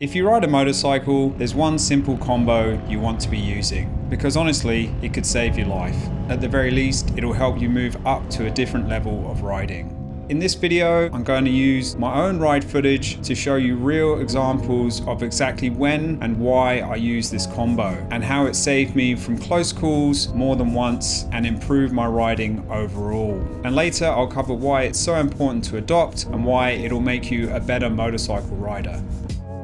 If you ride a motorcycle, there's one simple combo you want to be using, because honestly, it could save your life. At the very least, it'll help you move up to a different level of riding. In this video, I'm going to use my own ride footage to show you real examples of exactly when and why I use this combo, and how it saved me from close calls more than once and improved my riding overall. And later, I'll cover why it's so important to adopt and why it'll make you a better motorcycle rider.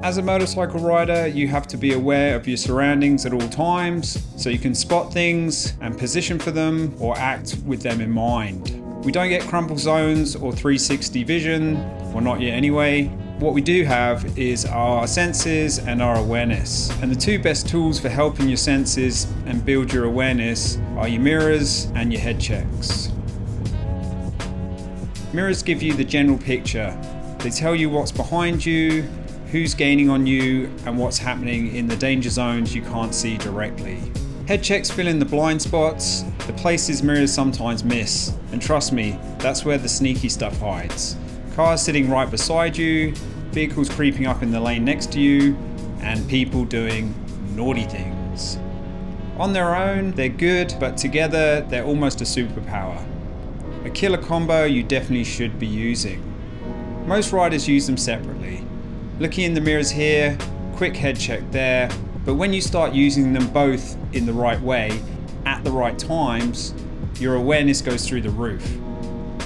As a motorcycle rider, you have to be aware of your surroundings at all times, so you can spot things and position for them or act with them in mind. We don't get crumple zones or 360 vision, well not yet anyway. What we do have is our senses and our awareness. And the two best tools for helping your senses and build your awareness are your mirrors and your head checks. Mirrors give you the general picture. They tell you what's behind you, who's gaining on you, and what's happening in the danger zones you can't see directly. Head checks fill in the blind spots, the places mirrors sometimes miss, and trust me, that's where the sneaky stuff hides. Cars sitting right beside you, vehicles creeping up in the lane next to you, and people doing naughty things. On their own, they're good, but together, they're almost a superpower. A killer combo you definitely should be using. Most riders use them separately. Looking in the mirrors here, quick head check there, but when you start using them both in the right way, at the right times, your awareness goes through the roof.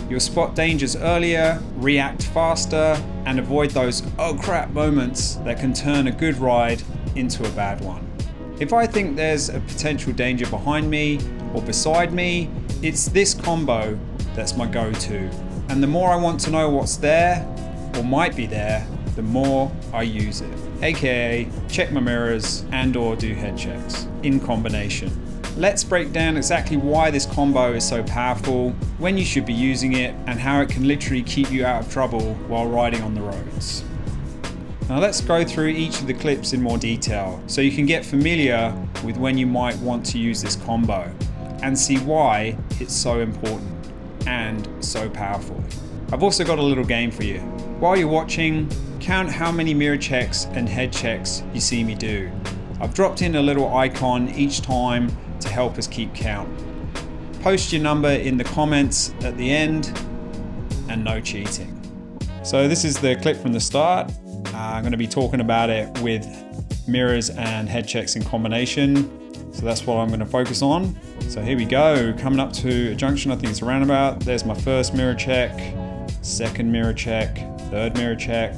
You'll spot dangers earlier, react faster, and avoid those oh crap moments that can turn a good ride into a bad one. If I think there's a potential danger behind me or beside me, it's this combo that's my go-to. And the more I want to know what's there or might be there, the more I use it, aka check my mirrors and or do head checks in combination. Let's break down exactly why this combo is so powerful, when you should be using it, and how it can literally keep you out of trouble while riding on the roads. Now let's go through each of the clips in more detail so you can get familiar with when you might want to use this combo and see why it's so important and so powerful. I've also got a little game for you. While you're watching, count how many mirror checks and head checks you see me do. I've dropped in a little icon each time to help us keep count. Post your number in the comments at the end, and no cheating. So this is the clip from the start. I'm going to be talking about it with mirrors and head checks in combination. So that's what I'm going to focus on. So here we go, coming up to a junction, I think it's a roundabout. There's my first mirror check, second mirror check, third mirror check.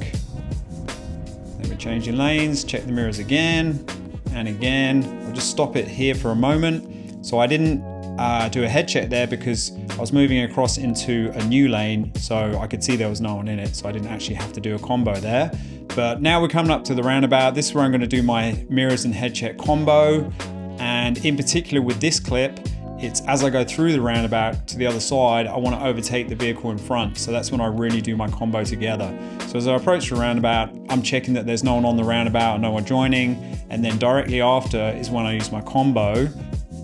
Then we're changing lanes, check the mirrors again and again. I'll just stop it here for a moment. So I didn't do a head check there because I was moving across into a new lane, so I could see there was no one in it, so I didn't actually have to do a combo there. But now we're coming up to the roundabout. This is where I'm going to do my mirrors and head check combo. And in particular with this clip, it's as I go through the roundabout to the other side, I want to overtake the vehicle in front. So that's when I really do my combo together. So as I approach the roundabout, I'm checking that there's no one on the roundabout, no one joining. And then directly after is when I use my combo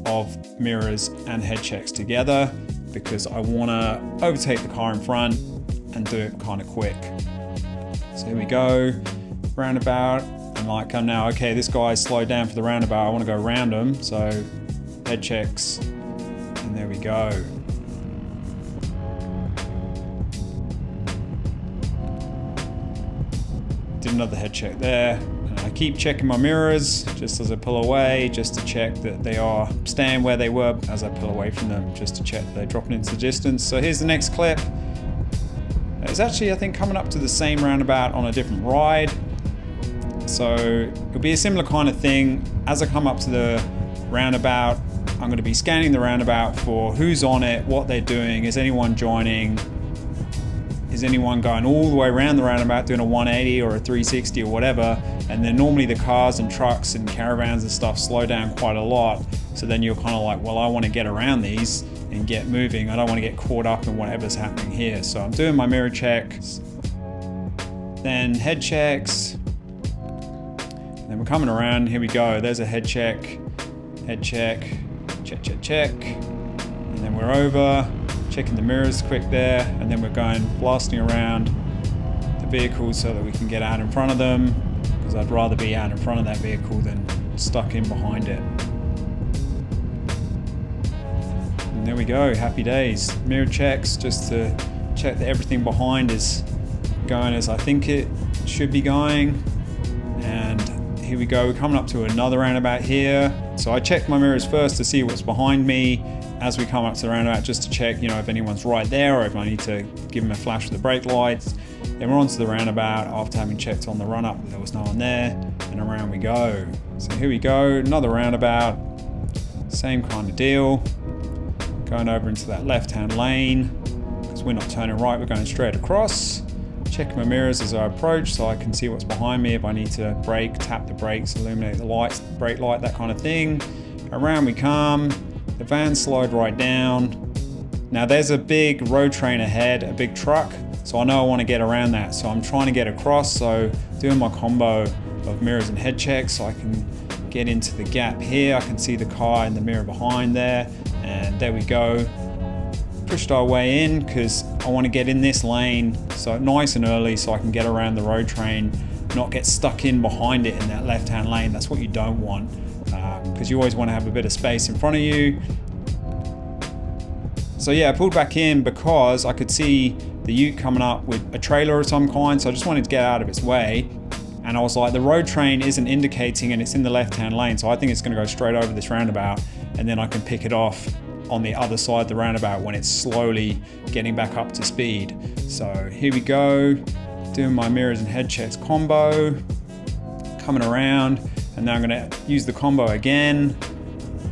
of mirrors and head checks together, because I want to overtake the car in front and do it kind of quick. So here we go, roundabout. And like I'm now, okay, this guy's slowed down for the roundabout. I want to go around him. So head checks, and there we go. Did another head check there. And I keep checking my mirrors just as I pull away, just to check that they are staying where they were as I pull away from them, just to check that they're dropping into the distance. So here's the next clip. It's actually, I think, coming up to the same roundabout on a different ride. So it'll be a similar kind of thing. As I come up to the roundabout, I'm going to be scanning the roundabout for who's on it, what they're doing, is anyone joining, is anyone going all the way around the roundabout doing a 180 or a 360 or whatever. And then normally the cars and trucks and caravans and stuff slow down quite a lot. So then you're kind of like, well, I want to get around these and get moving. I don't want to get caught up in whatever's happening here. So I'm doing my mirror checks, then head checks. Then we're coming around, here we go. There's a head check, check, check, check. And then we're over, checking the mirrors quick there. And then we're going blasting around the vehicles so that we can get out in front of them. because I'd rather be out in front of that vehicle than stuck in behind it. And there we go, happy days. Mirror checks just to check that everything behind is going as I think it should be going. And here we go, we're coming up to another roundabout here. So I check my mirrors first to see what's behind me as we come up to the roundabout, just to check, if anyone's right there or if I need to give them a flash with the brake lights. Then we're onto the roundabout after having checked on the run up, there was no one there, and around we go. So here we go, another roundabout, same kind of deal. Going over into that left-hand lane, because we're not turning right, we're going straight across. Check my mirrors as I approach so I can see what's behind me. If I need to brake, tap the brakes, illuminate the lights, brake light, that kind of thing. Around we come. The vans slide right down. Now there's a big road train ahead, a big truck. So I know I want to get around that. So I'm trying to get across. So doing my combo of mirrors and head checks so I can get into the gap here. I can see the car in the mirror behind there. And there we go. Pushed our way in because I want to get in this lane so nice and early so I can get around the road train, not get stuck in behind it in that left-hand lane. That's what you don't want, because you always want to have a bit of space in front of you. So yeah, I pulled back in because I could see the ute coming up with a trailer of some kind, so I just wanted to get out of its way. And I was like, the road train isn't indicating and it's in the left-hand lane, so I think it's going to go straight over this roundabout, and then I can pick it off on the other side of the roundabout when it's slowly getting back up to speed. So here we go, doing my mirrors and head checks combo, coming around, and now I'm going to use the combo again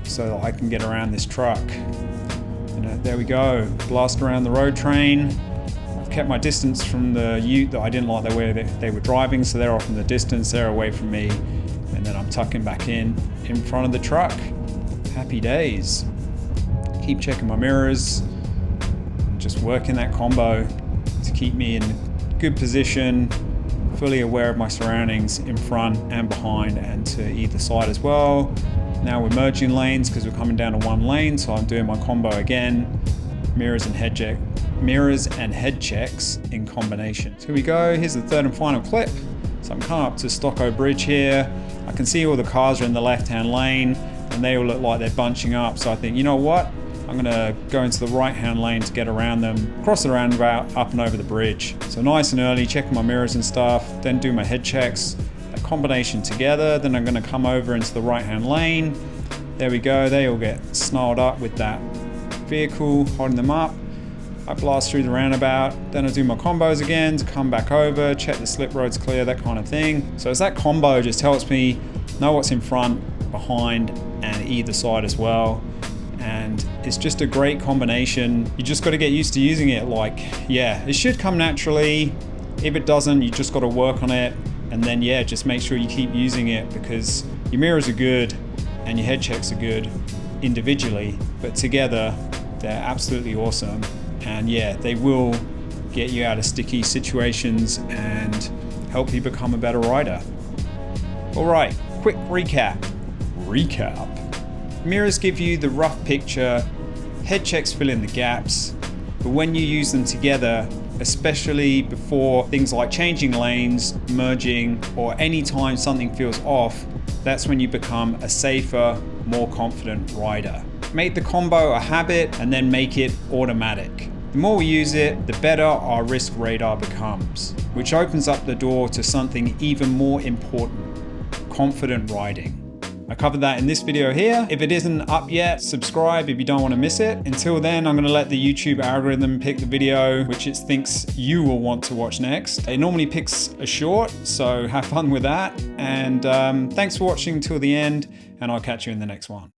so that I can get around this truck. And there we go, blast around the road train. I've kept my distance from the ute that I didn't like the way they were driving, so they're off in the distance, they're away from me, and then I'm tucking back in front of the truck. Happy days. Keep checking my mirrors, just working that combo to keep me in good position, fully aware of my surroundings in front and behind and to either side as well. Now we're merging lanes because we're coming down to one lane, so I'm doing my combo again, mirrors and head checks in combination. So here we go, here's the third and final clip. So I'm coming up to Stocko Bridge here. I can see all the cars are in the left-hand lane and they all look like they're bunching up, so I think, you know what? I'm gonna go into the right-hand lane to get around them, cross the roundabout, up and over the bridge. So nice and early, checking my mirrors and stuff, then do my head checks, a combination together, then I'm gonna come over into the right-hand lane. There we go, they all get snarled up with that vehicle, holding them up. I blast through the roundabout, then I do my combos again to come back over, check the slip road's clear, that kind of thing. So it's that combo just helps me know what's in front, behind, and either side as well. And it's just a great combination. You just got to get used to using it. Like, yeah, it should come naturally. If it doesn't, you just got to work on it. And then, yeah, just make sure you keep using it, because your mirrors are good and your head checks are good individually, but together they're absolutely awesome. And yeah, they will get you out of sticky situations and help you become a better rider. All right, quick recap. Mirrors give you the rough picture, head checks fill in the gaps, but when you use them together, especially before things like changing lanes, merging, or any time something feels off, that's when you become a safer, more confident rider. Make the combo a habit and then make it automatic. The more we use it, the better our risk radar becomes, which opens up the door to something even more important, confident riding. I covered that in this video here. If it isn't up yet, subscribe if you don't want to miss it. Until then, I'm going to let the YouTube algorithm pick the video which it thinks you will want to watch next. It normally picks a short, so have fun with that. And thanks for watching till the end, and I'll catch you in the next one.